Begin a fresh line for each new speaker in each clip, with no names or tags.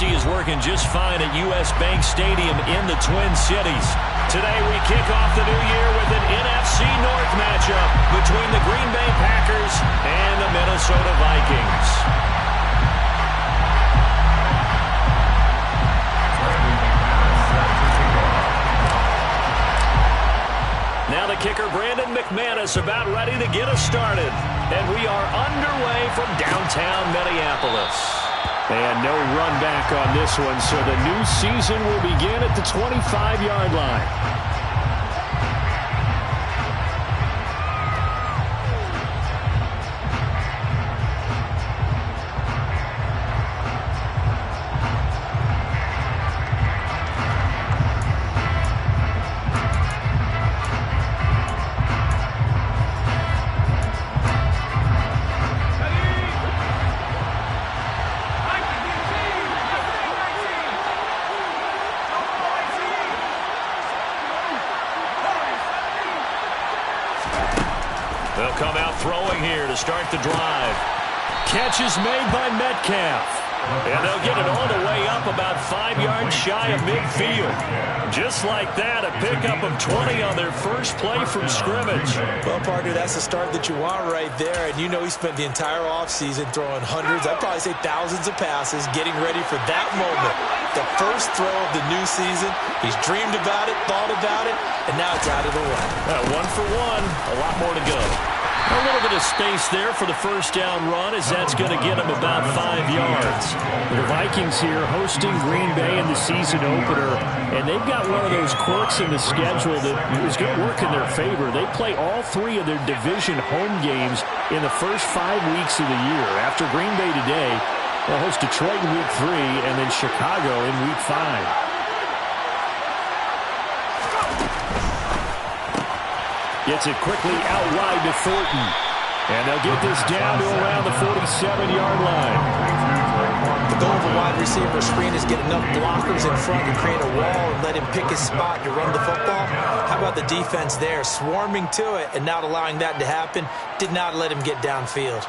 Chassis is working just fine at U.S. Bank Stadium in the Twin Cities. Today we kick off the new year with an NFC North matchup between the Green Bay Packers and the Minnesota Vikings. Now the kicker, Brandon McManus, about ready to get us started. And we are underway from downtown Minneapolis. And no run back on this one, so the new season will begin at the 25-yard line. They'll come out throwing here to start the drive. Catch is made by Metcalf. And they'll get it all the way up about 5 yards shy of midfield. Just like that, a pickup of 20 on their first play from scrimmage.
Well, partner, that's the start that you want right there. And you know he spent the entire offseason throwing hundreds, I'd probably say thousands of passes, getting ready for that moment. The first throw of the new season. He's dreamed about it, thought about it, and now it's out of the way.
1 for 1, a lot more to go. A little bit of space there for the first down run, as that's going to get him about 5 yards.
The Vikings here hosting Green Bay in the season opener, and they've got one of those quirks in the schedule that is going to work in their favor. They play all 3 of their division home games in the first 5 weeks of the year. After Green Bay today, they'll host Detroit in week 3 and then Chicago in week 5.
Gets it quickly out wide to Thornton. And they'll get this down to around the 47-yard line.
The goal of a wide receiver screen is get enough blockers in front to create a wall and let him pick his spot to run the football. How about the defense there, swarming to it and not allowing that to happen? Did not let him get downfield.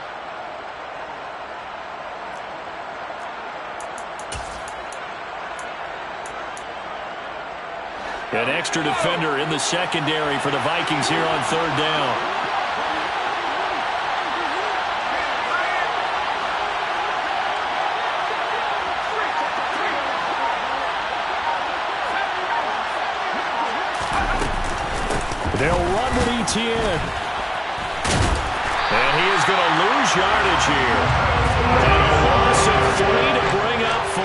An extra defender in the secondary for the Vikings here on 3rd down. They'll run with Etienne. And he is going to lose yardage here. And a loss of 3 to bring up 4.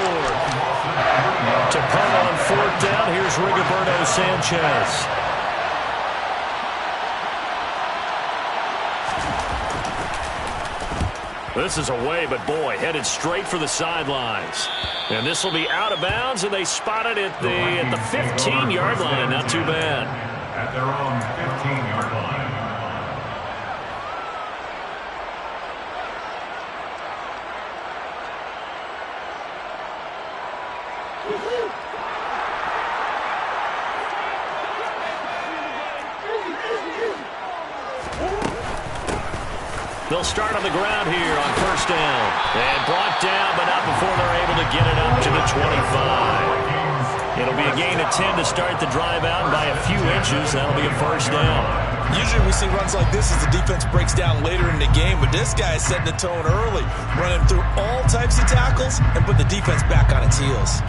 To punt on 4th down, here's Rigoberto Sanchez. This is away, but boy, headed straight for the sidelines. And this will be out of bounds, and they spot it at the 15-yard line. Not too bad.
At their own 15-yard line.
They'll start on the ground here on 1st down. And brought down, but not before they're able to get it up to the 25. It'll be a gain of 10 to start the drive out, and by a few inches, that'll be a 1st down.
Usually we see runs like this as the defense breaks down later in the game, but this guy is setting the tone early, running through all types of tackles and putting the defense back on its heels.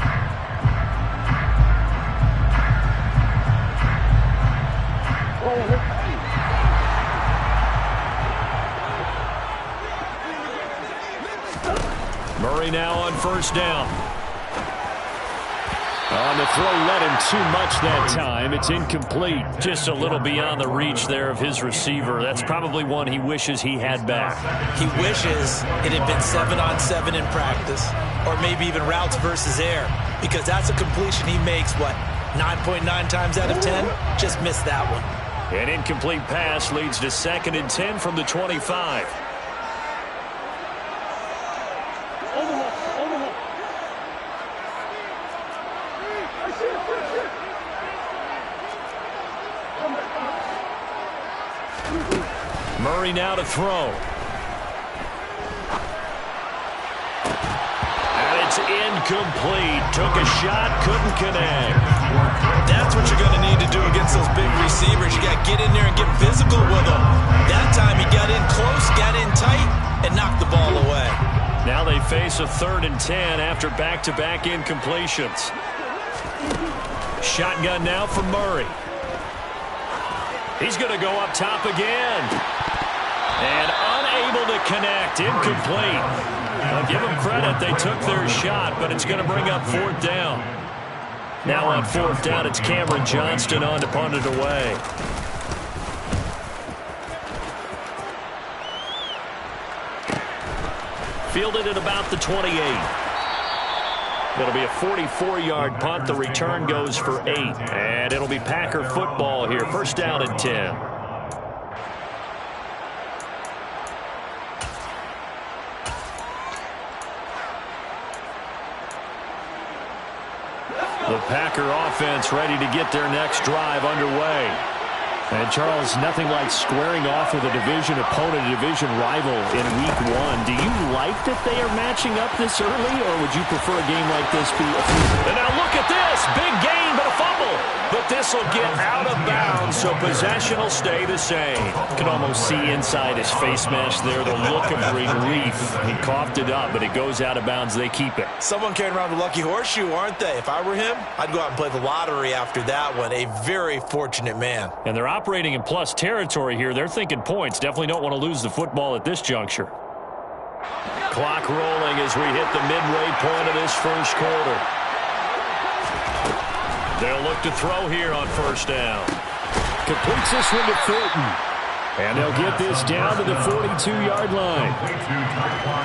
Murray now on 1st down. On the throw, led him too much that time. It's incomplete. Just a little beyond the reach there of his receiver. That's probably one he wishes he had back.
He wishes it had been 7-on-7 in practice, or maybe even routes versus air, because that's a completion he makes, 9.9 times out of 10? Just missed that one.
An incomplete pass leads to 2nd and 10 from the 25. Murray now to throw. And it's Incomplete. Took a shot, couldn't connect.
That's what you're going to need to do against those big receivers. You got to get in there and get physical with them. That time he got in close, got in tight, and knocked the ball away.
Now they face a 3rd and 10 after back-to-back incompletions. Shotgun now for Murray. He's going to go up top again. And unable to connect. Incomplete. I'll give them credit. They took their shot, but it's going to bring up 4th down. Now on 4th down, it's Cameron Johnston on to punt it away. Fielded at about the 28. It'll be a 44-yard punt. The return goes for 8. And it'll be Packer football here. 1st down and 10. The Packer offense ready to get their next drive underway. And, Charles, nothing like squaring off with a division opponent, a division rival in Week 1. Do you like that they are matching up this early, or would you prefer a game like this be a few? And now look at this. Big gain, but a fumble. But this will get out of bounds, so possession will stay the same. You can almost see inside his face mask there the look of relief. He coughed it up, but it goes out of bounds. They keep it.
Someone carrying around the lucky horseshoe, aren't they? If I were him, I'd go out and play the lottery after that one. A very fortunate man.
And they're operating in plus territory here. They're thinking points. Definitely don't want to lose the football at this juncture. Clock rolling as we hit the midway point of this 1st quarter. They'll look to throw here on 1st down.
Completes this one to Fulton. And they'll get this down to the 42-yard line.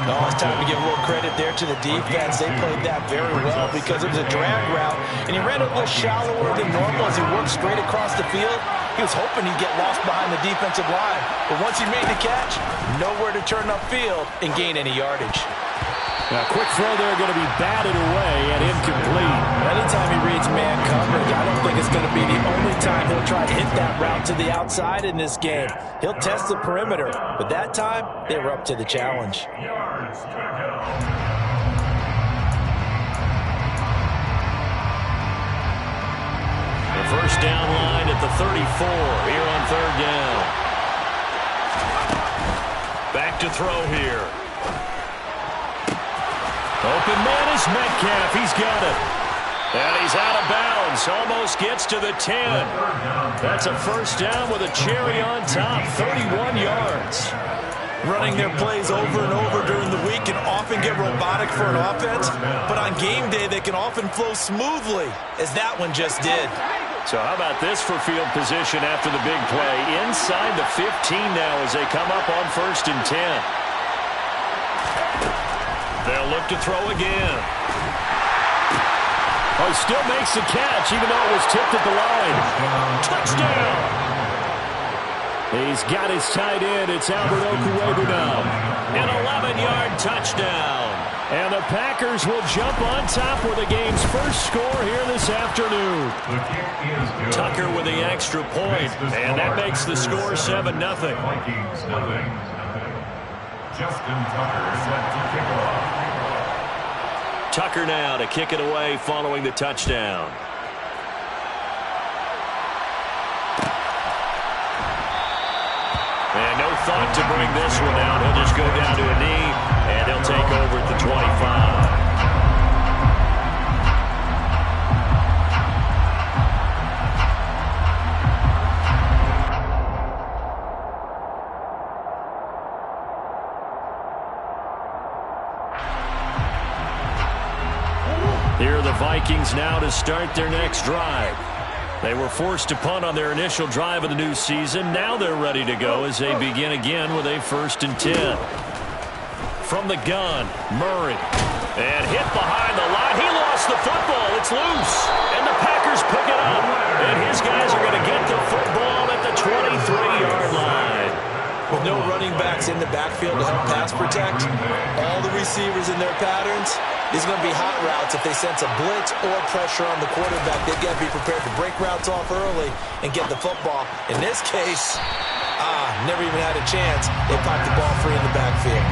Oh, it's time to give a little credit there to the defense. They played that very well because it was a drag route, and he ran it a little shallower than normal as he worked straight across the field. He was hoping he'd get lost behind the defensive line. But once he made the catch, nowhere to turn upfield and gain any yardage.
Now, quick throw there, going to be batted away and incomplete.
Anytime he reads man coverage, I don't think it's going to be the only time he'll try to hit that route to the outside in this game. He'll test the perimeter, but that time, they were up to the challenge.
The 1st down line at the 34 here on 3rd down. Back to throw here. Open man is Metcalf. He's got it. And he's out of bounds. Almost gets to the 10. That's a 1st down with a cherry on top. 31 yards.
Running their plays over and over during the week can often get robotic for an offense, but on game day they can often flow smoothly, as that one just did.
So how about this for field position after the big play? Inside the 15 now as they come up on 1st and 10. They'll look to throw again.
Oh, he still makes the catch, even though it was tipped at the line.
Touchdown!
He's got his tight end. It's Albert Okuebu now.
An 11-yard touchdown.
And the Packers will jump on top with the game's first score here this afternoon.
Tucker with the extra point, and that makes the score 7-0.
Vikings, nothing. Justin Tucker set to kick off.
Tucker now to kick it away following the touchdown. And no thought to bring this one out. He'll just go down to a knee, and he'll take over at the 25. Here are the Vikings now to start their next drive. They were forced to punt on their initial drive of the new season. Now they're ready to go as they begin again with a 1st and 10. From the gun, Murray. And hit behind the line. He lost the football. It's loose. And the Packers pick it up. And his guys are going to get the football at the 23-yard line.
With no running running backs in the backfield to help pass protect. All the receivers in their patterns. These are going to be hot routes. If they sense a blitz or pressure on the quarterback, they've got to be prepared to break routes off early and get the football. In this case, never even had a chance. They popped the ball free in the backfield.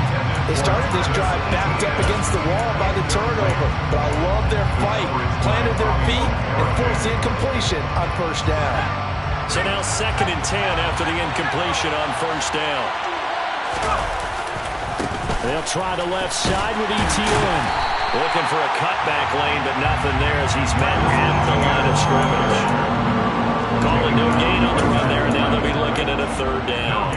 They started this drive backed up against the wall by the turnover, but I love their fight, planted their feet, and forced the incompletion on first down.
So now 2nd and 10 after the incompletion on first down. They'll try the left side with ETN. Looking for a cutback lane, but nothing there as he's met at the line of scrimmage. Calling no gain on the run there, and now they'll be looking at a 3rd down.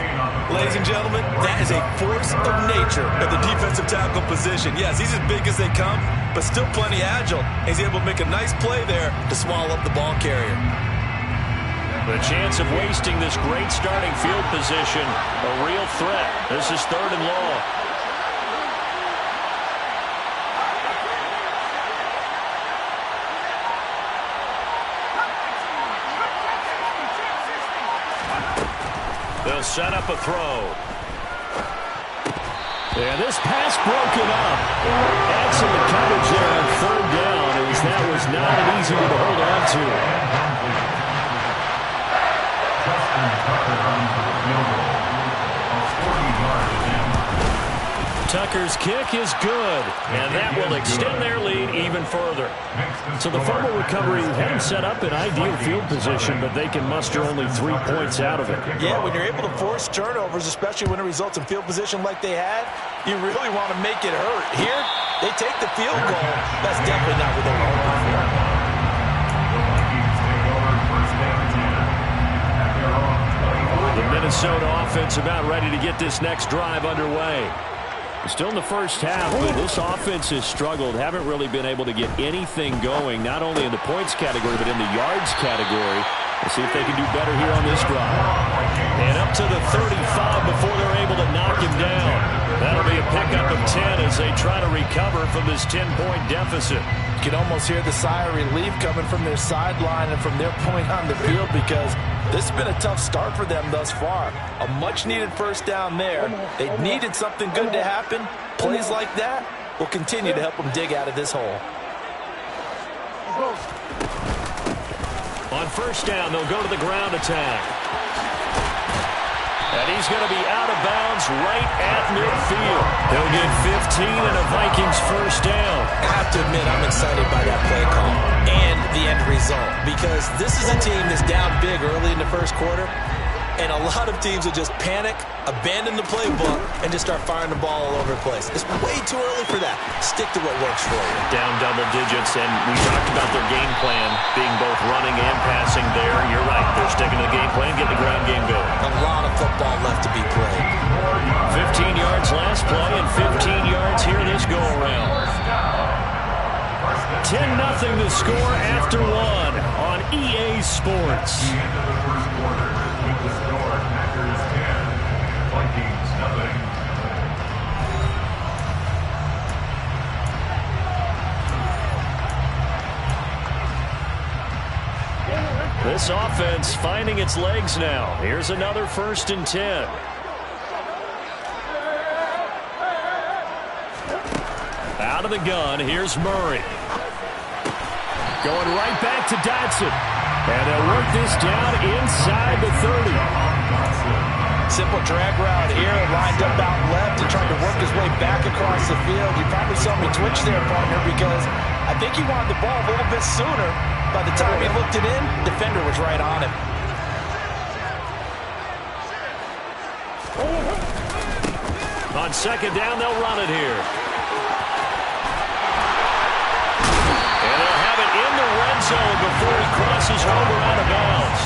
Ladies and gentlemen, that is a force of nature at the defensive tackle position. Yes, he's as big as they come, but still plenty agile. He's able to make a nice play there to swallow up the ball carrier.
The chance of wasting this great starting field position, a real threat. This is 3rd and long. They'll set up a throw.
Yeah, this pass broken up. Excellent coverage there on 3rd down, as that was not an easy one to hold on to. Tucker's kick is good, and that will extend their lead even further. So the fumble recovery had them set up in ideal field position, but they can muster only 3 points out of it.
Yeah, when you're able to force turnovers, especially when it results in field position like they had, you really want to make it hurt. Here, they take the field goal. That's definitely not what they were hoping for.
The Minnesota offense about ready to get this next drive underway. Still in the first half, but this offense has struggled. Haven't really been able to get anything going, not only in the points category, but in the yards category. Let's see if they can do better here on this drive. And up to the 35 before they're able to knock him down. That'll be a pickup of 10 as they try to recover from this 10-point deficit.
You can almost hear the sigh of relief coming from their sideline and from their point on the field, because this has been a tough start for them thus far. A much-needed first down there. They needed something good to happen. Plays like that will continue to help them dig out of this hole.
On first down, they'll go to the ground attack. And he's going to be out of bounds right at midfield. He'll get 15 and a Vikings first down.
I have to admit, I'm excited by that play call and the end result, because this is a team that's down big early in the first quarter, and a lot of teams will just panic, abandon the playbook, and just start firing the ball all over the place. It's way too early for that. Stick to what works for you.
Down double digits, and we talked about their game plan being both running and passing there. You're right. They're sticking to the game plan, getting the ground game going.
A lot of football left to be played.
15 yards last play and 15 yards here this go-around. 10-0 the score after one on EA Sports.
The end of the first quarter with the score, Packers 10, Vikings nothing.
This offense finding its legs now. Here's another 1st and 10. Out of the gun, here's Murray. Going right back to Dotson. And they'll work this down inside the 30.
Simple drag route here, lined up out left and trying to work his way back across the field. You probably saw me twitch there, partner, because I think he wanted the ball a little bit sooner. By the time he looked it in, defender was right on him.
On 2nd down, they'll run it here. And they'll have it in the red zone before he crosses over out of bounds.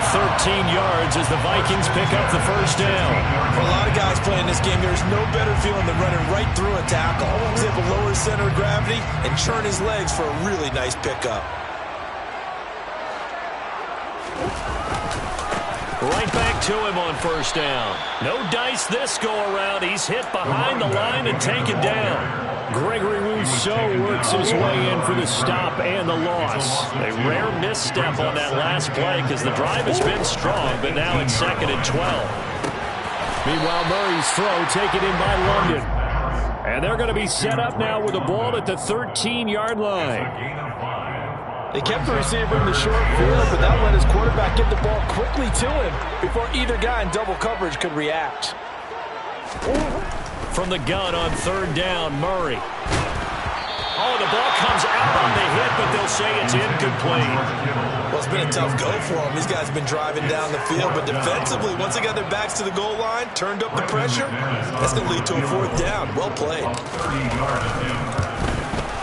13 yards as the Vikings pick up the first down.
For a lot of guys playing this game, there's no better feeling than running right through a tackle. He's able to lower his center of gravity and churn his legs for a really nice pickup.
Right back to him on first down. No dice this go-around. He's hit behind the line and taken down. Gregory Rousseau works his way in for the stop and the loss. A rare misstep on that last play because the drive has been strong, but now it's 2nd and 12. Meanwhile, Murray's throw taken in by London. And they're going to be set up now with the ball at the 13-yard line.
They kept the receiver in the short field, but that let his quarterback get the ball quickly to him before either guy in double coverage could react.
From the gun on third down, Murray. Oh, the ball comes out on the hit, but they'll say it's incomplete.
Well, it's been a tough go for them. These guys have been driving down the field, but defensively, once they got their backs to the goal line, turned up the pressure, that's going to lead to a fourth down. Well played.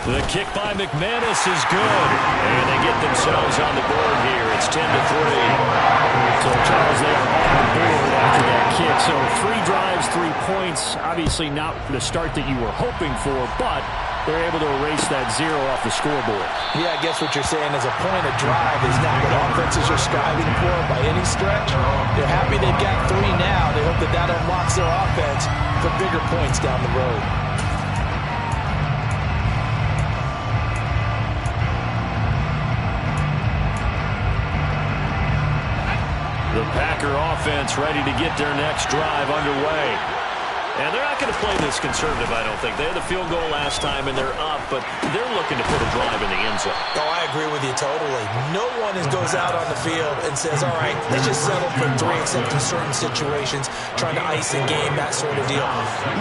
The kick by McManus is good, and they get themselves on the board here. It's 10-3.
So, Charles, they are on the board after that kick. So, 3 drives, 3 points. Obviously not the start that you were hoping for, but they're able to erase that 0 off the scoreboard.
Yeah, I guess what you're saying is a point of drive is not what offenses are striving for by any stretch. They're happy they've got 3 now. They hope that that unlocks their offense for bigger points down the road.
The Packer offense ready to get their next drive underway. And they're not going to play this conservative, I don't think. They had the field goal last time, and they're up, but they're looking to put a drive in the end zone.
Oh, I agree with you totally. No one goes out on the field and says, all right, let's just settle for 3 except in certain situations, trying to ice the game, that sort of deal.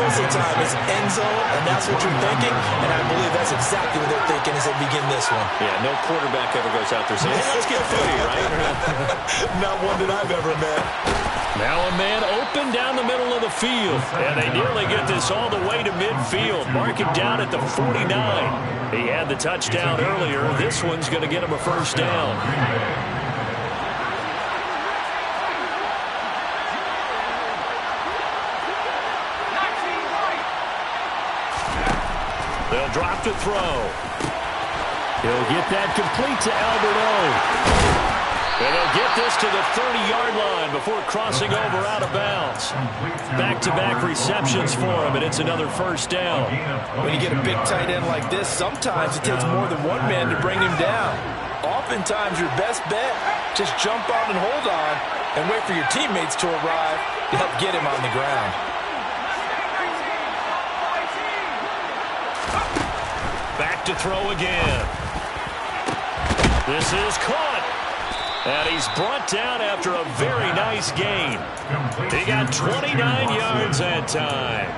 Most of the time, it's end zone, and that's what you're thinking, and I believe that's exactly what they're thinking as they begin this one.
Yeah, no quarterback ever goes out there saying, hey, let's get footy, right?
Not one that I've ever met.
Now a man open down the middle of the field, and they nearly get this all the way to midfield. Mark it down at the 49. He had the touchdown earlier. This one's going to get him a first down. They'll drop to throw.
He'll get that complete to Alberto.
And they'll get this to the 30-yard line before crossing over out of bounds. Back-to-back receptions for him, and it's another first down.
When you get a big tight end like this, sometimes it takes more than one man to bring him down. Oftentimes, your best bet, just jump on and hold on and wait for your teammates to arrive to help get him on the ground.
Back to throw again. This is caught. And he's brought down after a very nice game. He got 29 yards that time.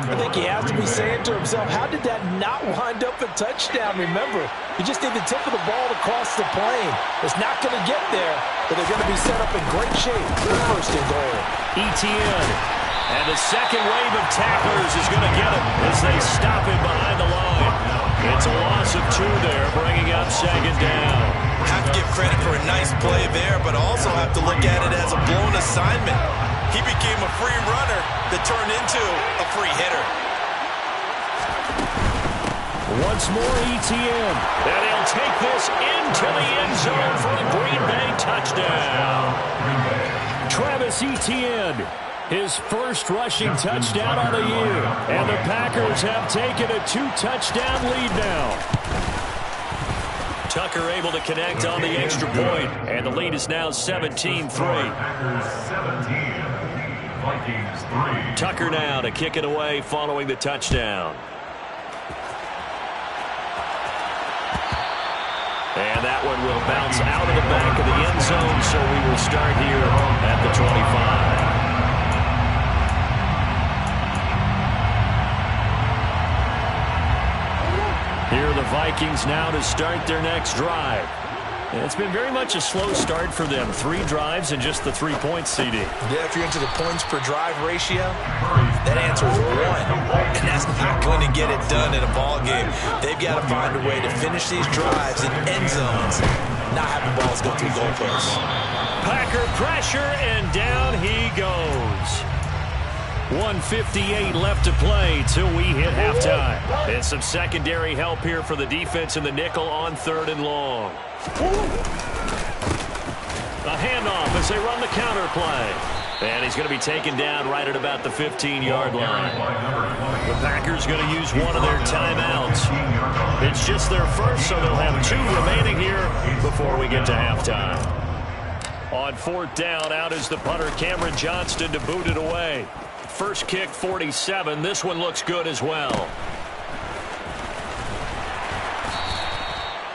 I think he has to be saying to himself, how did that not wind up a touchdown? Remember, you just need the tip of the ball to cross the plane. It's not going to get there, but they're going to be set up in great shape for first and goal.
ETN. And the second wave of tacklers is going to get him as they stop him behind the line. It's a loss of 2 there, bringing up second down.
Have to give credit for a nice play there, but also have to look at it as a blown assignment. He became a free runner that turned into a free hitter.
Once more ETN. And he'll take this into the end zone for a Green Bay touchdown. Travis Etienne, his first rushing touchdown of the year. And the Packers have taken a 2-touchdown lead now. Tucker able to connect on the extra point, and the lead is now 17-3. Tucker now to kick it away following the touchdown. And that one will bounce out of the back of the end zone, so we will start here at the 25. Here are the Vikings now to start their next drive. And it's been very much a slow start for them. 3 drives and just the 3 points, CD.
Yeah, if you're into the points per drive ratio, that answer is 1. And that's not going to get it done in a ball game. They've got to find a way to finish these drives in end zones, not having balls go through goalposts.
Packer pressure, and down he goes. 1:58 left to play till we hit halftime. And some secondary help here for the defense in the nickel on 3rd and long. A handoff as they run the counter play. And he's going to be taken down right at about the 15-yard line. The Packers going to use one of their timeouts. It's just their first, so they'll have 2 remaining here before we get to halftime. On 4th down, out is the punter, Cameron Johnston, to boot it away. First kick, 47. This one looks good as well.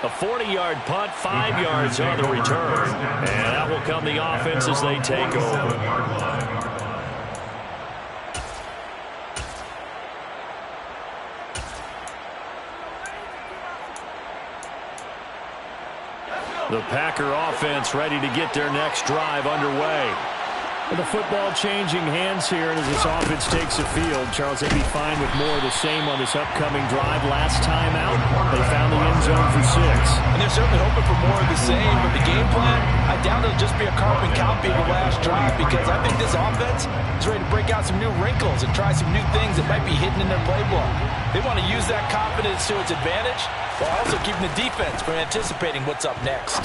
A 40-yard punt, 5 yards on the return. And out will come the offense as they take over. The Packer offense ready to get their next drive underway.
The football changing hands here, and as this offense takes the field, Charles, they'd be fine with more of the same on this upcoming drive. Last time out, they found the end zone for 6.
And they're certainly hoping for more of the same, but the game plan, I doubt it'll just be a carbon copy of the last drive, because I think this offense is ready to break out some new wrinkles and try some new things that might be hidden in their playbook. They want to use that confidence to its advantage, while also keeping the defense from anticipating what's up next.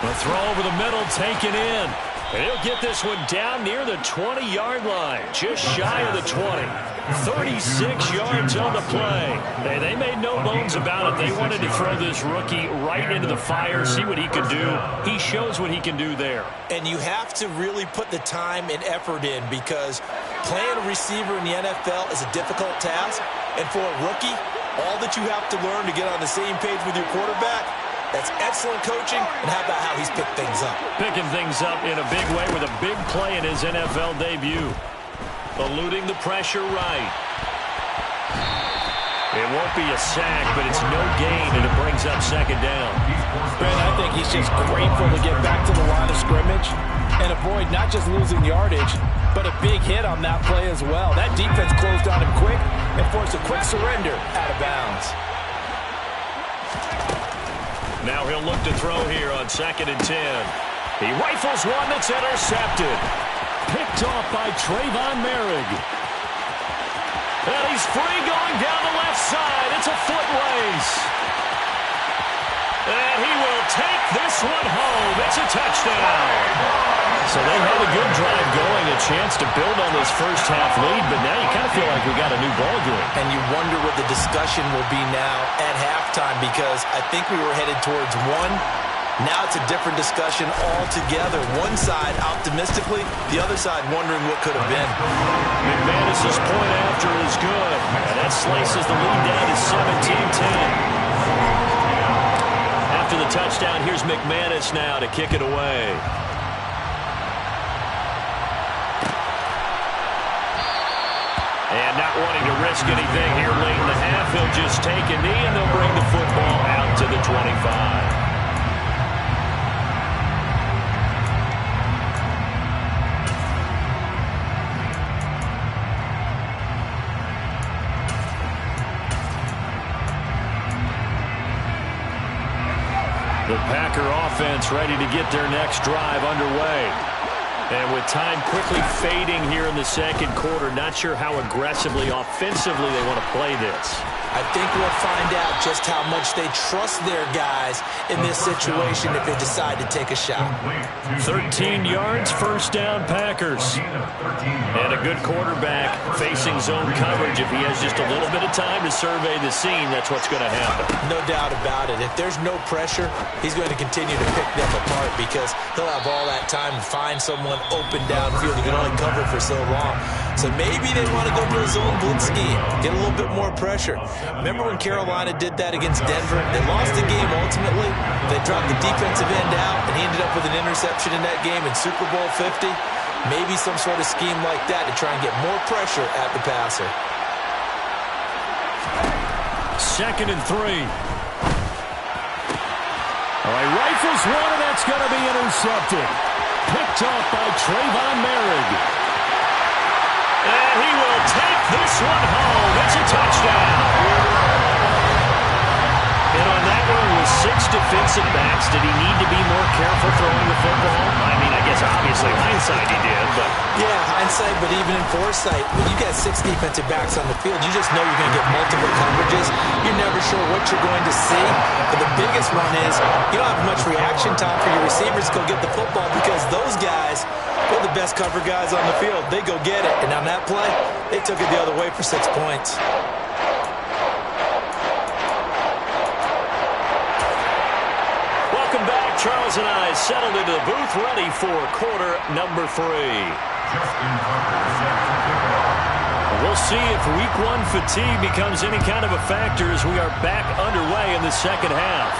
The throw over the middle, taken in. And he'll get this one down near the 20-yard line, just shy of the 20. 36 yards on the play. They made no bones about it. They wanted to throw this rookie right into the fire, see what he could do. He shows what he can do there.
And you have to really put the time and effort in, because playing a receiver in the NFL is a difficult task. And for a rookie, all that you have to learn to get on the same page with your quarterback, that's excellent coaching, and how about how he's picked things up?
Picking things up in a big way with a big play in his NFL debut. Eluding the pressure right. It won't be a sack, but it's no gain, and it brings up 2nd down.
Brent, I think he's just grateful to get back to the line of scrimmage and avoid not just losing yardage, but a big hit on that play as well. That defense closed on him quick and forced a quick surrender out of bounds.
Now he'll look to throw here on 2nd and 10. He rifles one that's intercepted.
Picked off by Trayvon Merrick.
And he's free going down the left side. It's a foot race. And he will take this one home. It's a touchdown. So they had a good drive going, a chance to build on this first half lead, but now you kind of feel like we got a new ball game.
And you wonder what the discussion will be now at halftime, because I think we were headed towards one. Now it's a different discussion altogether. One side optimistically, the other side wondering what could have been.
McManus's point after is good. And that slices the lead down to 17-10. After the touchdown, here's McManus now to kick it away. And not wanting to risk anything here late in the half, he'll just take a knee, and they'll bring the football out to the 25. The Packer offense ready to get their next drive underway. And with time quickly fading here in the 2nd quarter, not sure how aggressively, offensively they want to play this.
I think we'll find out just how much they trust their guys in this situation if they decide to take a shot.
13 yards, 1st down, Packers. And a good quarterback facing zone coverage. If he has just a little bit of time to survey the scene, that's what's going to happen.
No doubt about it. If there's no pressure, he's going to continue to pick them apart, because he'll have all that time to find someone open downfield. He can only cover for so long. So maybe they want to go to a zone blitz scheme, get a little bit more pressure. Remember when Carolina did that against Denver? They lost the game ultimately. They dropped the defensive end out, and he ended up with an interception in that game in Super Bowl 50. Maybe some sort of scheme like that to try and get more pressure at the passer.
2nd and 3.
All right, rifles one, and that's going to be intercepted. Picked off by Trayvon Merrick.
And he will take this one home. It's a touchdown. And on that one with 6 defensive backs, did he need to be more careful throwing the football? I mean, I guess obviously hindsight he did, but...
Yeah, hindsight, but even in foresight, when you got 6 defensive backs on the field, you just know you're going to get multiple coverages. You're never sure what you're going to see. But the biggest one is you don't have much reaction time for your receivers to go get the football, because those guys, they're the best cover guys on the field. They go get it. And on that play, they took it the other way for 6 points.
Charles and I settled into the booth ready for quarter number 3.
Justin Tucker set to kick off.
We'll see if week 1 fatigue becomes any kind of a factor as we are back underway in the second half.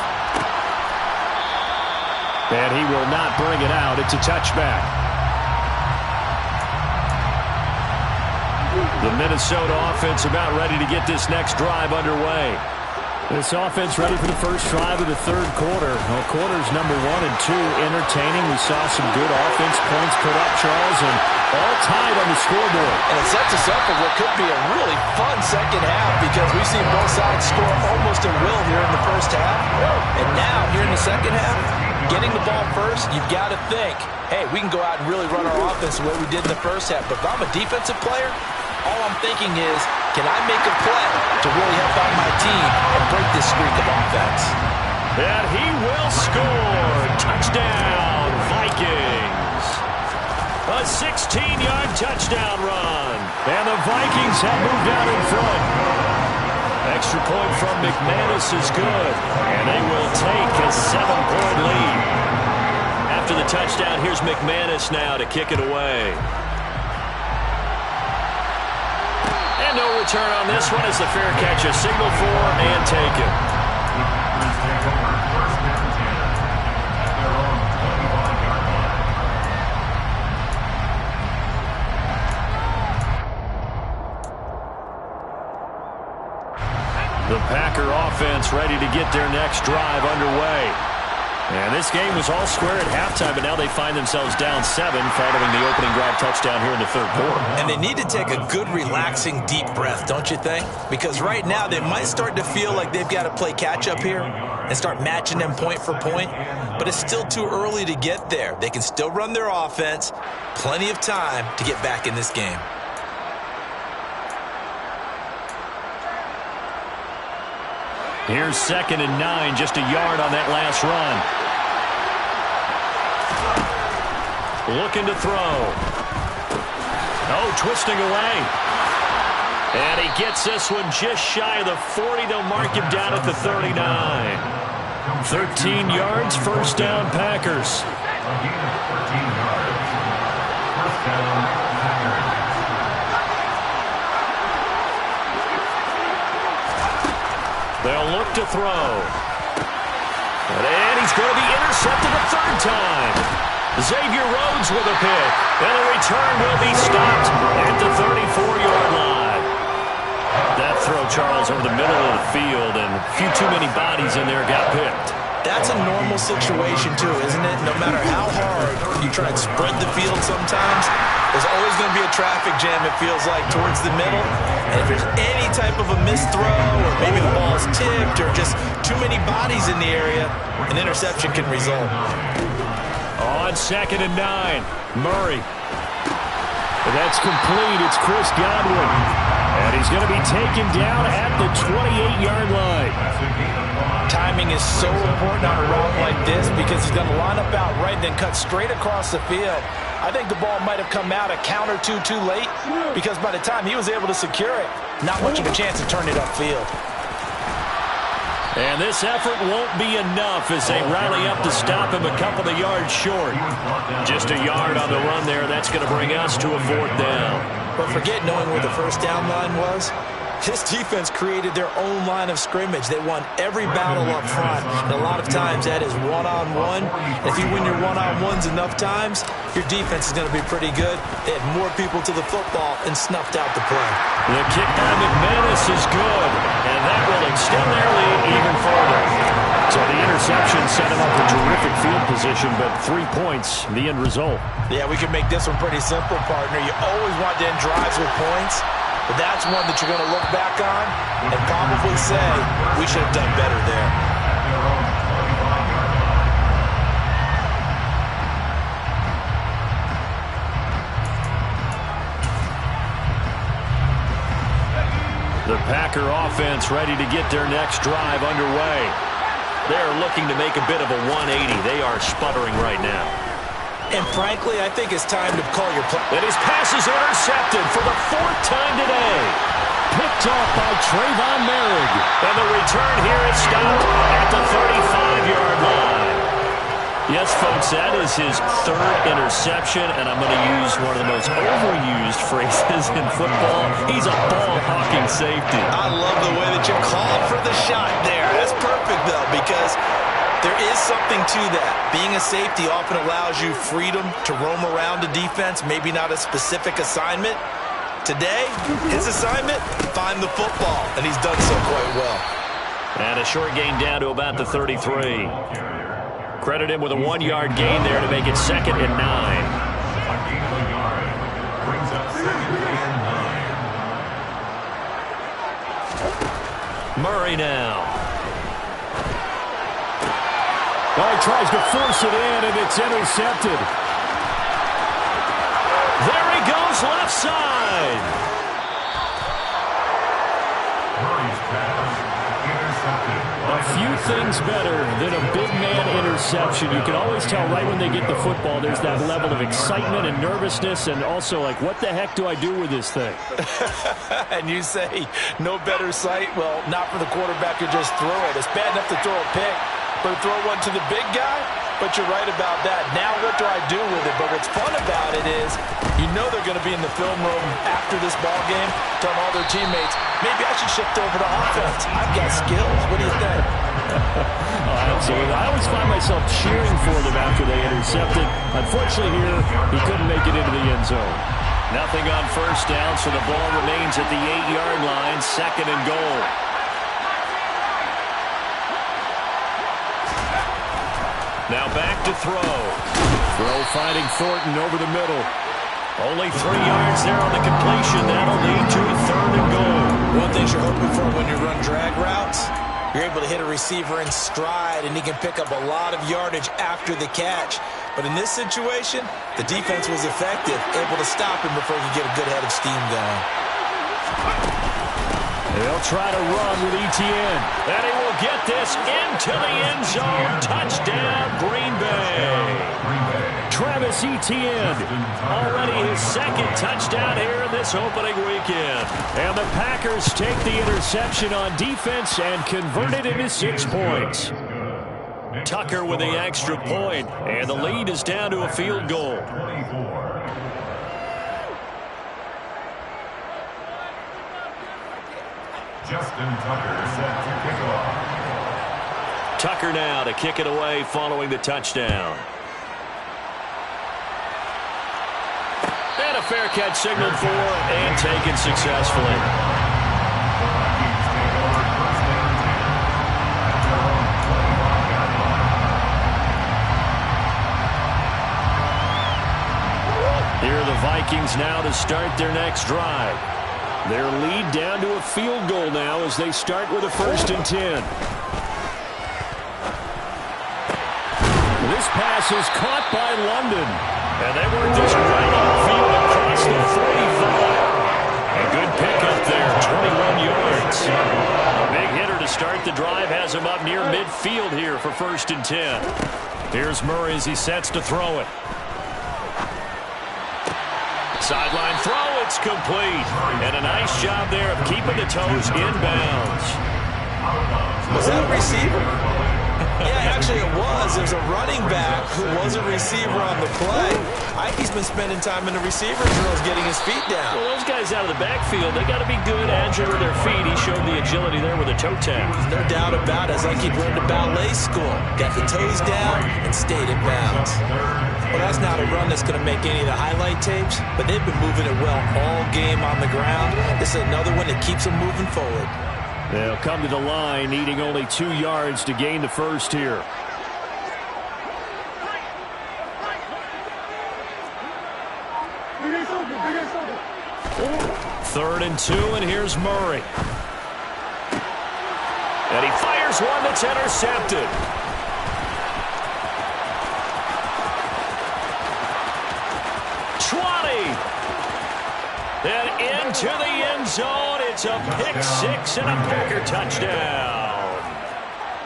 And he will not bring it out. It's a touchback.
The Minnesota offense about ready to get this next drive underway.
This offense ready for the first drive of the third quarter. Well, quarters number 1 and 2 entertaining. We saw some good offense points put up, Charles, and all tied on the scoreboard.
And it sets us up for what could be a really fun second half because we've seen both sides score almost at will here in the first half. And now, here in the second half, getting the ball first, you've got to think, hey, we can go out and really run our offense the way we did in the first half. But if I'm a defensive player, all I'm thinking is, can I make a play to really help out my team and break this streak of offense?
And he will score. Touchdown, Vikings. A 16-yard touchdown run.
And the Vikings have moved out in front.
Extra point from McManus is good. And they will take a 7-point lead. After the touchdown, here's McManus now to kick it away. And no return on this one as the fair catch is signaled for and taken.
Please take over first down 10 at their own 25-yard line.
The Packer offense ready to get their next drive underway. And this game was all square at halftime, but now they find themselves down 7 following the opening drive touchdown here in the third quarter.
And they need to take a good, relaxing, deep breath, don't you think? Because right now they might start to feel like they've got to play catch-up here and start matching them point for point. But it's still too early to get there. They can still run their offense. Plenty of time to get back in this game.
Here's 2nd and 9, just a yard on that last run. Looking to throw. Oh, twisting away. And he gets this one just shy of the 40. They'll mark him down at the 39. 13 yards, first down, Packers.
Again, 13 yards. First down, Packers.
They'll look to throw. And he's going to be intercepted a third time. Xavier Rhodes with a pick. And the return will be stopped at the 34-yard line. That throw, Charles, over the middle of the field, and a few too many bodies in there got picked.
That's a normal situation, too, isn't it? No matter how hard you try and spread the field sometimes, there's always going to be a traffic jam, it feels like, towards the middle. And if there's any type of a missed throw, or maybe the ball's tipped, or just too many bodies in the area, an interception can result.
On 2nd and 9, Murray.
That's complete. It's Chris Godwin. And he's going to be taken down at the 28-yard line.
Timing is so important on a route like this because he's going to line up out right and then cut straight across the field. I think the ball might have come out a count or two too late because by the time he was able to secure it, not much of a chance to turn it upfield.
And this effort won't be enough as they rally up to stop him a couple of yards short. Just a yard on the run there. That's going to bring us to a 4th down.
But forget knowing where the first down line was. This defense created their own line of scrimmage. They won every battle up front. And a lot of times that is one-on-one. If you win your one-on-ones enough times, your defense is going to be pretty good. They had more people to the football and snuffed out the play.
The kick by McManus is good, and that will extend their lead even further. So the interception set him up a terrific field position, but 3 points, the end result.
Yeah, we can make this one pretty simple, partner. You always want to end drives with points. But that's one that you're going to look back on and probably say, we should have done better there.
The Packer offense ready to get their next drive underway. They're looking to make a bit of a 180. They are sputtering right now.
And frankly, I think it's time to call your play.
And his pass is intercepted for the 4th time today.
Picked off by Trayvon Merrick.
And the return here is stopped at the 35-yard line. Yes, folks, that is his third interception, and I'm going to use one of the most overused phrases in football. He's a ball-hawking safety.
I love the way that you called for the shot there. That's perfect, though, because there is something to that. Being a safety often allows you freedom to roam around the defense, maybe not a specific assignment. Today, his assignment, find the football, and he's done so quite well.
And a short gain down to about the 33. Credit him with a 1-yard gain there to make it 2nd and 9.
A gain of a yard brings up 2nd and 9.
Murray now.
Oh, he tries to force it in, and it's intercepted.
There he goes, left side.
Murray's pass intercepted.
A few things better than a big man interception. You can always tell right when they get the football, there's that level of excitement and nervousness, and also like, what the heck do I do with this thing?
And you say, no better sight? Well, not for the quarterback to just throw it. It's bad enough to throw a pick, but to throw one to the big guy? But you're right about that. Now what do I do with it? But what's fun about it is you know they're going to be in the film room after this ball game telling all their teammates, maybe I should shift over to offense. I've got skills. What do you think?
Oh, absolutely. I always find myself cheering for them after they intercepted. Unfortunately here, he couldn't make it into the end zone.
Nothing on first down, so the ball remains at the 8-yard line, 2nd and goal. Now back to throw.
Throw finding Thornton over the middle.
Only 3 yards there on the completion. That'll lead to a 3rd and goal.
One thing you're hoping for when you run drag routes, you're able to hit a receiver in stride, and he can pick up a lot of yardage after the catch. But in this situation, the defense was effective, able to stop him before he could get a good head of steam going.
They'll try to run with Etienne.
And he will get this into the end zone. Touchdown, Green Bay.
Travis Etienne.
Already his 2nd touchdown here in this opening weekend.
And the Packers take the interception on defense and convert it into 6 points.
Tucker with the extra point, and the lead is down to a field goal.
24. Justin Tucker set to kick off.
Tucker now to kick it away following the touchdown. And a fair catch signaled for and taken successfully. Here are the Vikings now to start their next drive.
Their lead down to a field goal now as they start with a 1st and 10. This pass is caught by London.
And they work this right on field across the 45. A good pickup there, 21 yards. A big hitter to start the drive has him up near midfield here for 1st and 10. Here's Murray as he sets to throw it. Sideline throw, it's complete. And a nice job there of keeping the toes inbounds.
Was that a receiver? Yeah, actually it was. There's a running back who was a receiver on the play. Ike's been spending time in the receiver drills getting his feet down.
Well, those guys out of the backfield, they got to be good, agile with their feet. He showed the agility there with a toe tap.
No doubt about it. As Ike learned to ballet school. Got the toes down and stayed in bounds. Well, that's not a run that's going to make any of the highlight tapes, but they've been moving it well all game on the ground. This is another one that keeps them moving forward.
They'll come to the line, needing only 2 yards to gain the first here.
Third and 2, and here's Murray. And he fires one that's intercepted. And into the end zone. It's a pick-6 and a Packer touchdown.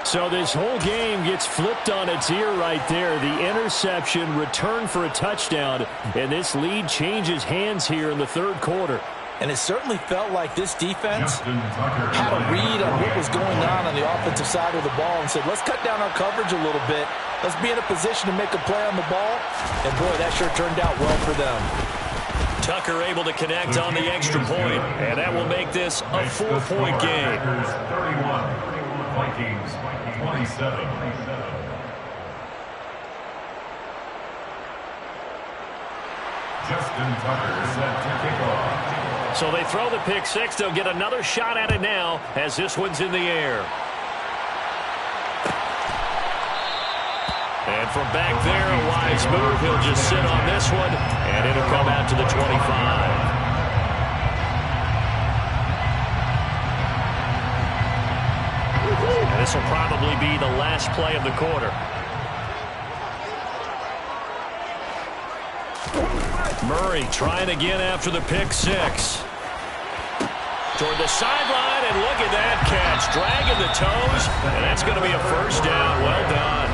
So this whole game gets flipped on its ear right there. The interception, return for a touchdown, and this lead changes hands here in the 3rd quarter.
And it certainly felt like this defense had a read on what was going on the offensive side of the ball and said, let's cut down our coverage a little bit. Let's be in a position to make a play on the ball. And, boy, that sure turned out well for them.
Tucker able to connect on the extra point, and that will make this a 4-point game.
31, Vikings 27. Justin Tucker set to kick off.
So they throw the pick six. They'll get another shot at it now as this one's in the air. And from back there, a wise move. He'll just sit on this one, and it'll come out to the 25. And this will probably be the last play of the quarter. Murray trying again after the pick six. Toward the sideline, and look at that catch. Dragging the toes, and that's going to be a first down. Well done.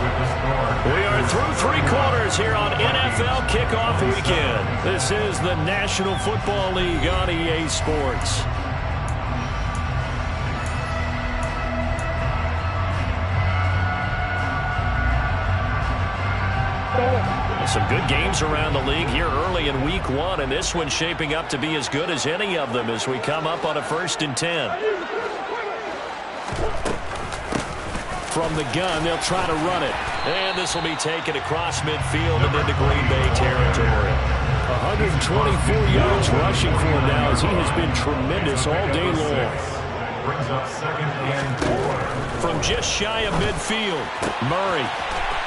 We are through three quarters here on NFL Kickoff Weekend. This is the National Football League on EA Sports. Some good games around the league here early in week one, and this one's shaping up to be as good as any of them as we come up on a 1st and 10. From the gun, they'll try to run it. And this will be taken across midfield and into Green Bay territory.
124 yards rushing for him now as he has been tremendous all day long.
Brings up 2nd and 4.
From just shy of midfield, Murray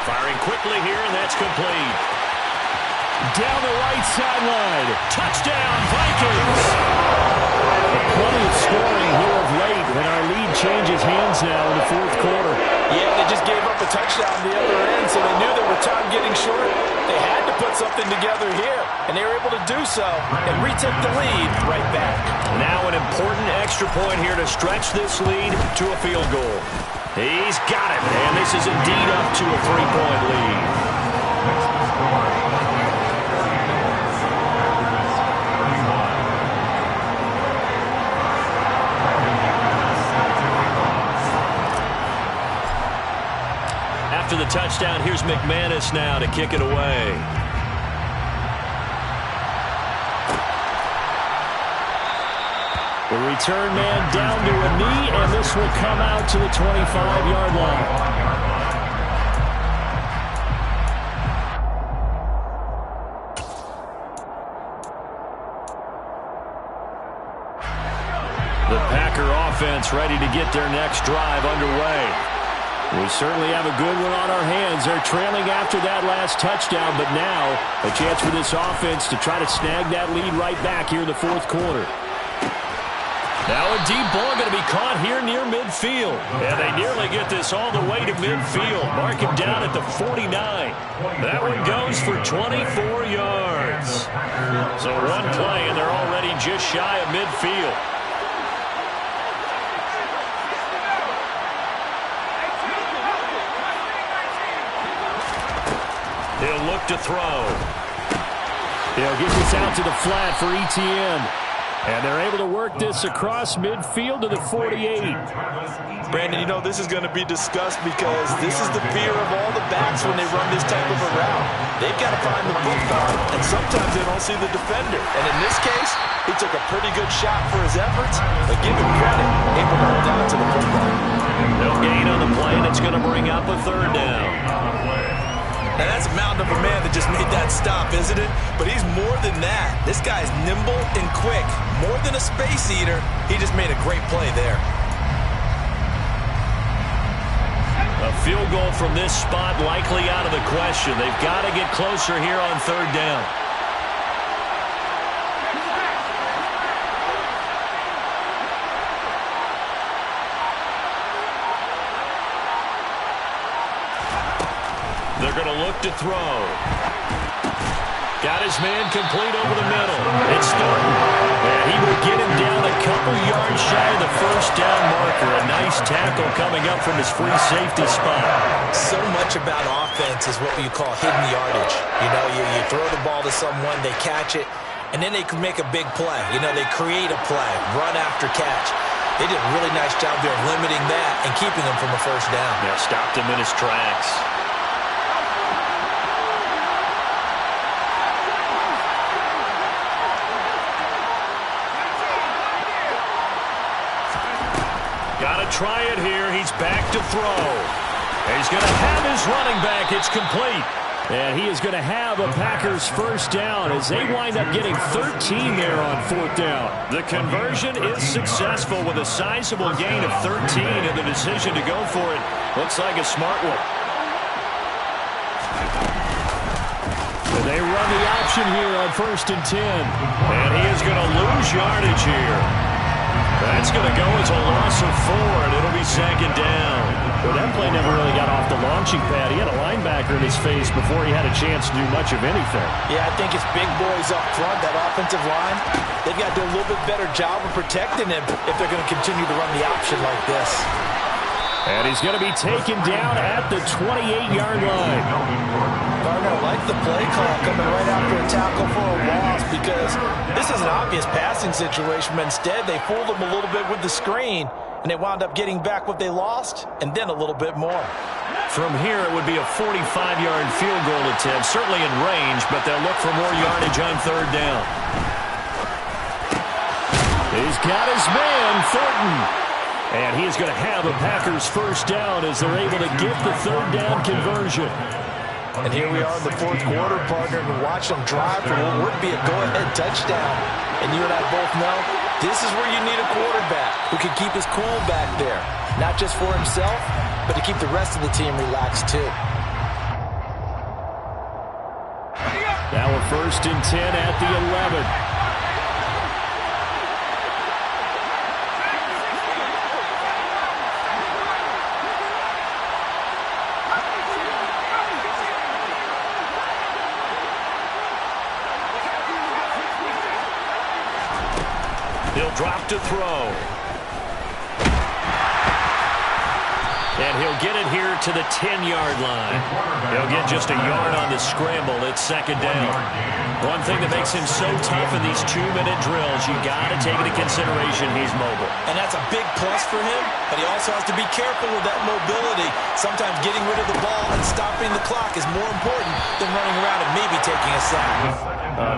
firing quickly here, and that's complete.
Down the right sideline.
Touchdown, Vikings!
Plenty of scoring here of late, and our lead changes hands now in the 4th quarter.
Yeah, they just gave up a touchdown on the other end, so they knew that with time getting short, they had to put something together here, and they were able to do so and retake the lead right back.
Now an important extra point here to stretch this lead to a field goal. He's got it, and this is indeed up to a 3-point lead. After the touchdown, here's McManus now to kick it away. The return man down to a knee, and this will come out to the 25-yard line. The Packer offense ready to get their next drive underway. We certainly have a good one on our hands. They're trailing after that last touchdown, but now a chance for this offense to try to snag that lead right back here in the 4th quarter. Now a deep ball going to be caught here near midfield. And they nearly get this all the way to midfield. Mark him down at the 49. That one goes for 24 yards. So one play, and they're already just shy of midfield. He'll look to throw.
He'll get this out to the flat for Etienne. And they're able to work this across midfield to the 48.
Brandon, you know, this is going to be discussed because this is the fear of all the backs when they run this type of a route. They've got to find the football, and sometimes they don't see the defender. And in this case, he took a pretty good shot for his efforts, but give him credit, able to hold on to the football.
No gain on the play, and it's going to bring up a 3rd down.
Now, that's a mountain of a man that just made that stop, isn't it? But he's more than that. This guy's nimble and quick. More than a space eater, he just made a great play there.
A field goal from this spot likely out of the question. They've got to get closer here on 3rd down. They're going to look to throw. Got his man complete over the middle. It's Thornton. And he will get him down a couple yards shy of the 1st down marker. A nice tackle coming up from his free safety spot.
So much about offense is what you call hidden yardage. You know, you throw the ball to someone, they catch it, and then they can make a big play. You know, they create a play, run after catch. They did a really nice job there of limiting that and keeping him from a first down.
Yeah, stopped him in his tracks. Got to try it here. He's back to throw. He's going to have his running back. It's complete.
And he is going to have a Packers first down as they wind up getting 13 there on fourth down.
The conversion is successful with a sizable gain of 13, and the decision to go for it looks like a smart one.
And they run the option here on 1st and 10.
And he is going to lose yardage here. That's going to go as a loss of 4, and it'll be 2nd down.
Well, that play never really got off the launching pad. He had a linebacker in his face before he had a chance to do much of anything.
Yeah, I think it's big boys up front, that offensive line. They've got to do a little bit better job of protecting him if they're going to continue to run the option like this.
And he's going to be taken down at the 28-yard line.
Gardner liked the play call coming right after a tackle for a loss because this is an obvious passing situation, but instead they fooled him a little bit with the screen, and they wound up getting back what they lost and then a little bit more.
From here, it would be a 45-yard field goal attempt, certainly in range, but they'll look for more yardage on 3rd down.
He's got his man, Thornton. And he is going to have a Packers first down as they're able to get the 3rd down conversion.
And here we are in the 4th quarter, partner, and watch them drive for what would be a go-ahead touchdown. And you and I both know this is where you need a quarterback who can keep his cool back there. Not just for himself, but to keep the rest of the team relaxed too.
Now a 1st and 10 at the 11.
He'll drop to throw. And he'll get it here to the 10-yard line. He'll get just a yard on the scramble. It's 2nd down. One thing that makes him so tough in these 2-minute drills, you got to take into consideration he's mobile.
And that's a big plus for him, but he also has to be careful with that mobility. Sometimes getting rid of the ball and stopping the clock is more important than running around and maybe taking a sack.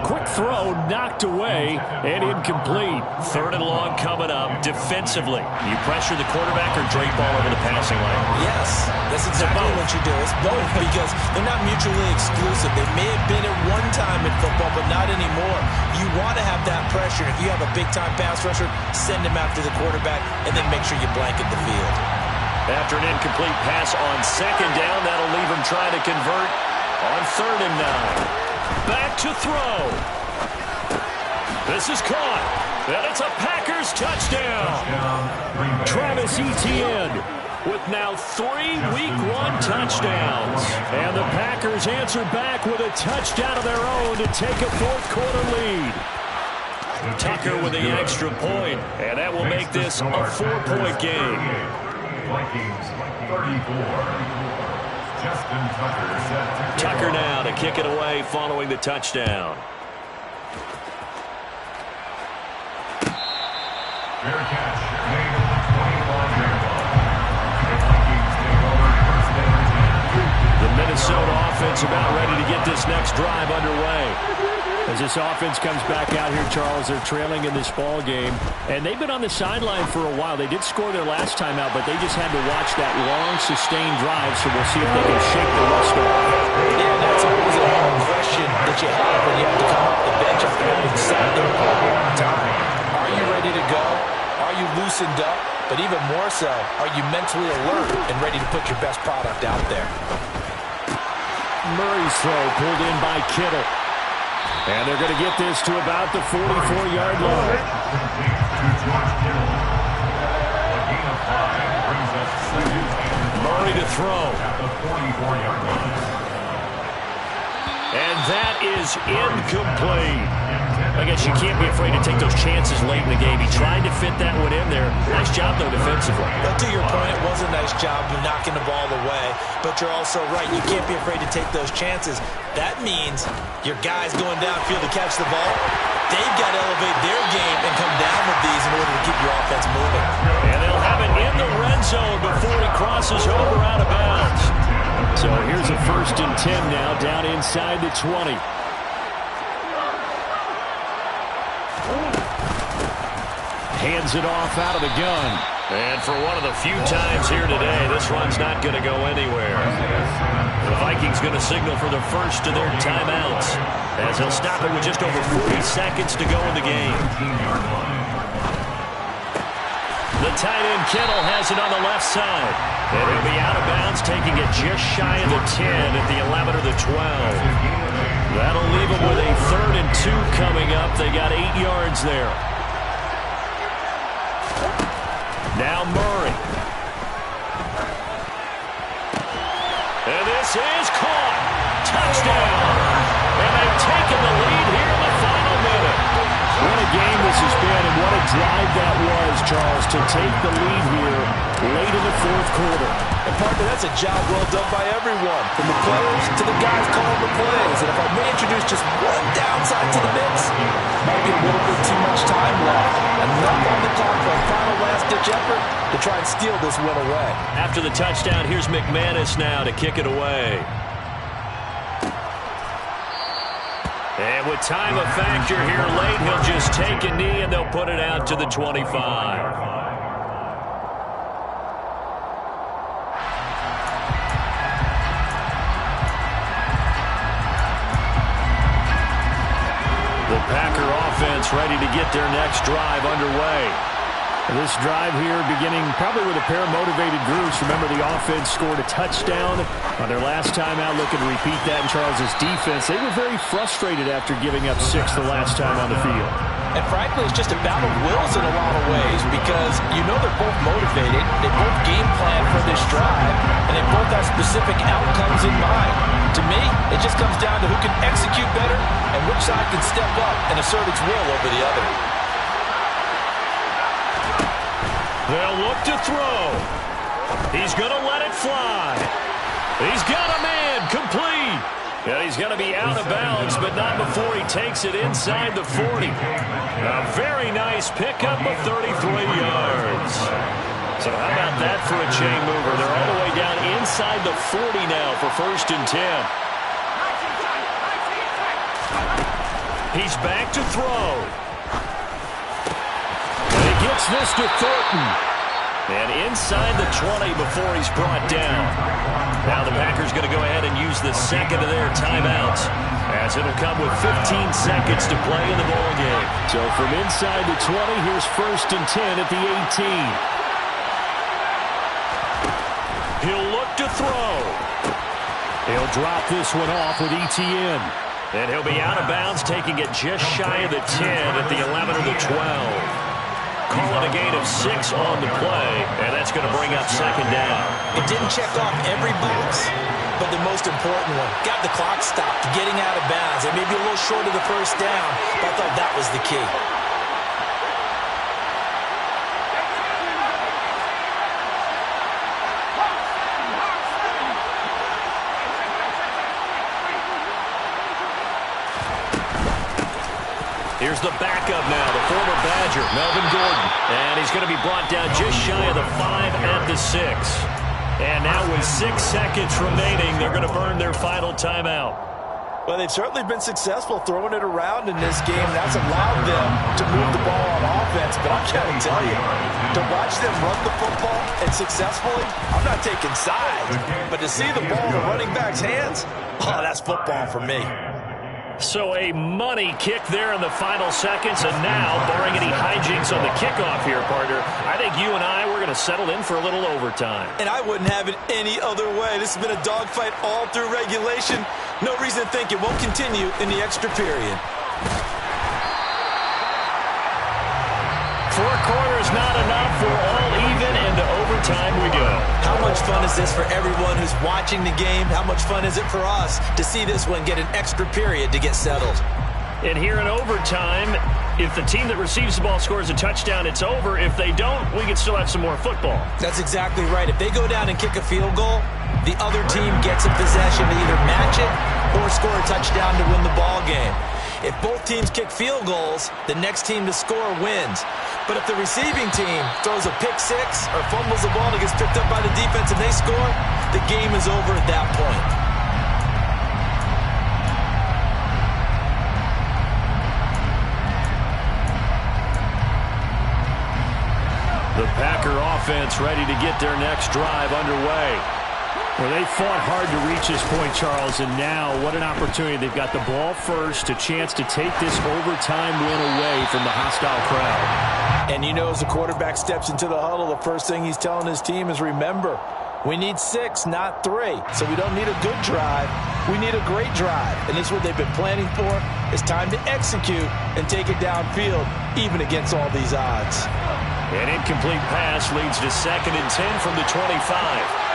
Quick throw knocked away and incomplete.
3rd and long coming up defensively. You pressure the quarterback or drape all over the passing lane?
Yes, that's exactly what you do. It's both because they're not mutually exclusive. They may have been at one time in football, but not anymore. You want to have that pressure. If you have a big-time pass rusher, send him after the quarterback and then make sure you blanket the field.
After an incomplete pass on 2nd down, that'll leave him trying to convert on 3rd and 9. Back to throw. This is caught. And it's a Packers touchdown.
Travis Etienne with now 3 Week 1 touchdowns. And the Packers answer back with a touchdown of their own to take a 4th quarter lead.
Tucker with the extra point, and that will make this a 4-point game.
Vikings 34. Justin Tucker set to
Tucker now to kick it away following the touchdown.
fair catch made at the 25-yard line. The Vikings take over 1st and 10.
The Minnesota offense about ready to get this next drive underway. As this offense comes back out here, Charles, they're trailing in this ball game. And they've been on the sideline for a while. They did score their last time out, but they just had to watch that long, sustained drive, so we'll see if they can shake the rust off.
Yeah, that's always a question that you have when you have to come off the bench after having sat there for a long time. Are you ready to go? Are you loosened up? But even more so, are you mentally alert and ready to put your best product out there?
Murray's throw pulled in by Kittle. And they're going to get this to about the 44-yard line.
Murray to throw.
At the 44-yard line.
And that is incomplete.
I guess you can't be afraid to take those chances late in the game. He tried to fit that one in there. Nice job, though, defensively.
But to your point, it was a nice job of knocking the ball away. But you're also right. You can't be afraid to take those chances. That means your guys going downfield to catch the ball, they've got to elevate their game and come down with these in order to keep your offense moving.
And they'll have it in the red zone before he crosses over out of bounds.
So here's a 1st and 10 now, down inside the 20. Hands it off out of the gun.
And for one of the few times here today, this run's not going to go anywhere. The Vikings going to signal for the first of their timeouts, as they'll stop it with just over 40 seconds to go in the game. The tight end Kittle has it on the left side. And he'll be out of bounds, taking it just shy of the 10 at the 11 or the 12. That'll leave them with a 3rd and 2 coming up. They got 8 yards there. Now Murray. And this is caught. Touchdown. And they've taken the lead here in the final minute.
What a game this has been, and what a drive that was, Charles, to take the lead here late in the 4th quarter.
And partner, that's a job well done by everyone, from the players to the guys calling the plays. And if I may introduce just one downside to the mix, might be a little bit too much time left. Enough on the clock for a final last-ditch effort to try and steal this win away.
After the touchdown, here's McManus now to kick it away. And with time a factor here late, he'll just take a knee and they'll put it out to the 25. The Packer offense ready to get their next drive underway.
This drive here beginning probably with a pair of motivated groups. Remember, the offense scored a touchdown on their last time out. Looking to repeat that in Charles's defense. They were very frustrated after giving up 6 the last time on the field.
And frankly, it's just a battle of wills in a lot of ways, because you know they're both motivated. They both game plan for this drive, and they both have specific outcomes in mind. To me, it just comes down to who can execute better and which side can step up and assert its will over the other.
They'll look to throw. He's going to let it fly. He's got a man, complete. And he's going to be out of bounds, but not before he takes it inside the 40. A very nice pickup of 33 yards. So how about that for a chain mover? They're all the way down inside the 40 now for 1st and 10. He's back to throw. Gets this to Thornton. And inside the 20 before he's brought down. Now the Packers going to go ahead and use the second of their timeouts, as it'll come with 15 seconds to play in the ball game.
So from inside the 20, here's 1st and 10 at the 18.
He'll look to throw.
He'll drop this one off with ETN.
And he'll be out of bounds, taking it just shy of the 10 at the 11 or the 12. Call it a gain of 6 on the play, and that's going to bring up 2nd down.
It didn't check off every box, but the most important one, got the clock stopped, getting out of bounds. It may be a little short of the 1st down, but I thought that was the key.
Here's the backup now, the former Badger, Melvin Gordon. And he's going to be brought down just shy of the 5 at the 6. And now with 6 seconds remaining, they're going to burn their final timeout.
Well, they've certainly been successful throwing it around in this game. That's allowed them to move the ball on offense. But I'm trying to tell you, to watch them run the football and successfully, I'm not taking sides. But to see the ball in the running back's hands, oh, that's football for me.
So a money kick there in the final seconds, and now, barring any hijinks on the kickoff here, partner, I think you and I, we're going to settle in for a little overtime.
And I wouldn't have it any other way. This has been a dogfight all through regulation. No reason to think it won't continue in the extra period.
4 quarters not enough. We're all even, and to overtime we go.
How much fun is this for everyone who's watching the game? How much fun is it for us to see this one get an extra period to get settled?
And here in overtime, if the team that receives the ball scores a touchdown, it's over. If they don't, we can still have some more football.
That's exactly right. If they go down and kick a field goal, the other team gets a possession to either match it or score a touchdown to win the ball game. If both teams kick field goals, the next team to score wins. But if the receiving team throws a pick six or fumbles the ball and it gets picked up by the defense and they score, the game is over at that point.
The Packer offense ready to get their next drive underway. Well, they fought hard to reach this point, Charles, and now what an opportunity. They've got the ball first, a chance to take this overtime win away from the hostile crowd.
And you know, as the quarterback steps into the huddle, the first thing he's telling his team is, remember, we need 6, not 3. So we don't need a good drive. We need a great drive. And this is what they've been planning for. It's time to execute and take it downfield, even against all these odds.
An incomplete pass leads to 2nd and 10 from the 25.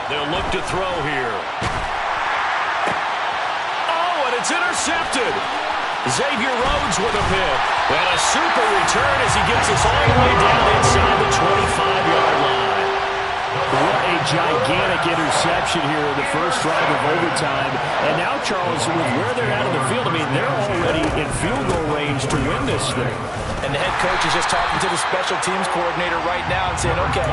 They'll look to throw here. Oh, and it's intercepted. Xavier Rhodes with a pick. And a super return as he gets us all the way down inside the 25-yard line. What a gigantic interception here in the first drive of overtime. And now, Charles, with where they're at on the field, I mean, they're already in field goal range to win this thing.
And the head coach is just talking to the special teams coordinator right now and saying, okay,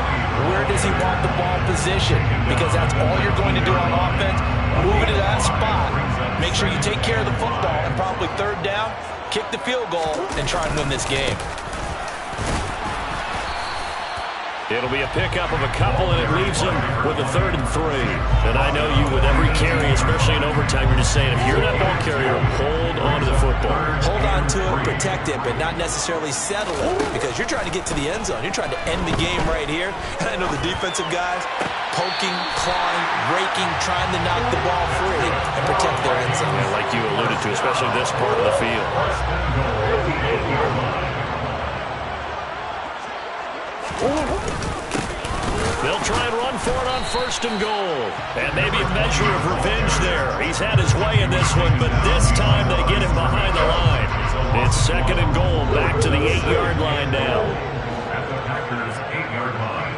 where does he want the ball positioned? Because that's all you're going to do on offense. Move it to that spot. Make sure you take care of the football and probably 3rd down, kick the field goal, and try and win this game.
It'll be a pickup of a couple, and it leaves them with a 3rd and 3. And I know you, with every carry, especially in overtime, you're just saying, if you're that ball carrier, hold on to the football.
Hold on to it, protect it, but not necessarily settle it, because you're trying to get to the end zone. You're trying to end the game right here. And I know the defensive guys poking, clawing, raking, trying to knock the ball free and protect their end zone.
Yeah, like you alluded to, especially this part of the field. They'll try and run for it on 1st and goal. And maybe a measure of revenge there. He's had his way in this one, but this time they get him behind the line. It's 2nd and goal, back to the 8-yard line now.
At the Packers' 8-yard line.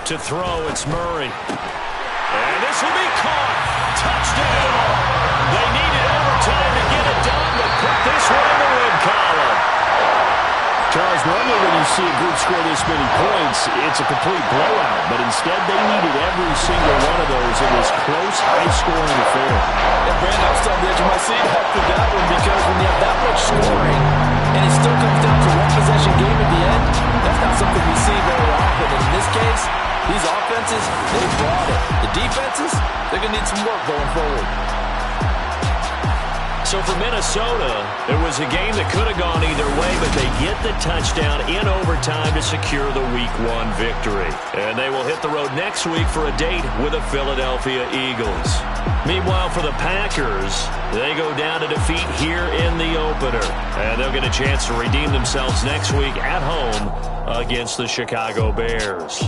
To throw, it's Murray. And this will be caught. Touchdown. They needed overtime to get it done, but put this one in the win column. Charles, normally when you see a group score this many points, it's a complete blowout. But instead, they needed every single one of those in this close, high-scoring affair.
And Brandon, I'm still on the edge of my seat after that one, because when you have that much scoring and it still comes down to one possession game at the end, that's not something we see very often. And in this case, these offenses, they brought it. The defenses, they're going to need some work going forward.
So for Minnesota, it was a game that could have gone either way, but they get the touchdown in overtime to secure the Week 1 victory. And they will hit the road next week for a date with the Philadelphia Eagles. Meanwhile, for the Packers, they go down to defeat here in the opener. And they'll get a chance to redeem themselves next week at home against the Chicago Bears.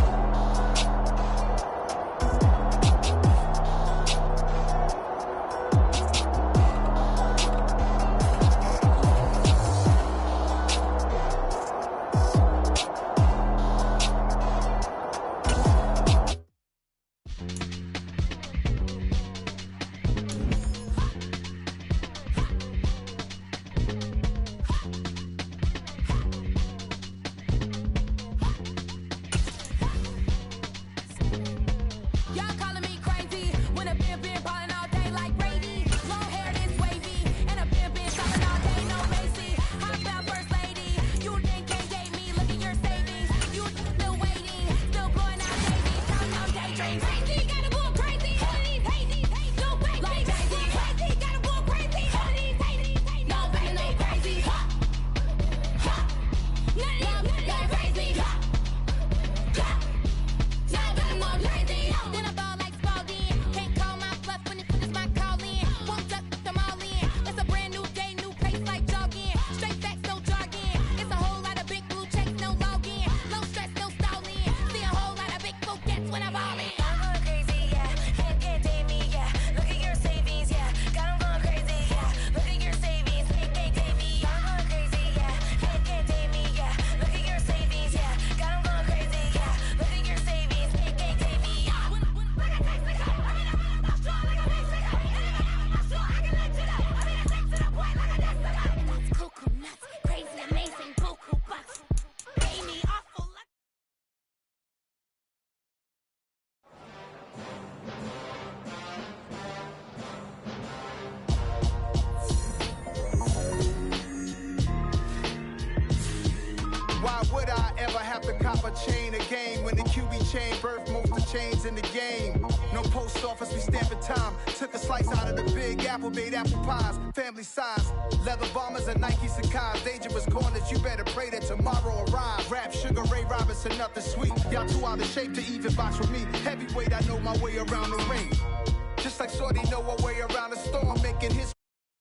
Why would I ever have to cop a chain again when the QB chain birthed most of the chains in the game? No post office, we stamping time. Took a slice out of the big apple, made apple pies, family size. Leather bombers and Nike Sacai's. Dangerous corners, you better pray that tomorrow arrives. Rap, Sugar Ray Robinson, nothing sweet. Y'all too out of shape to even box with me. Heavyweight, I know my way around the ring. Just like Shorty know her way around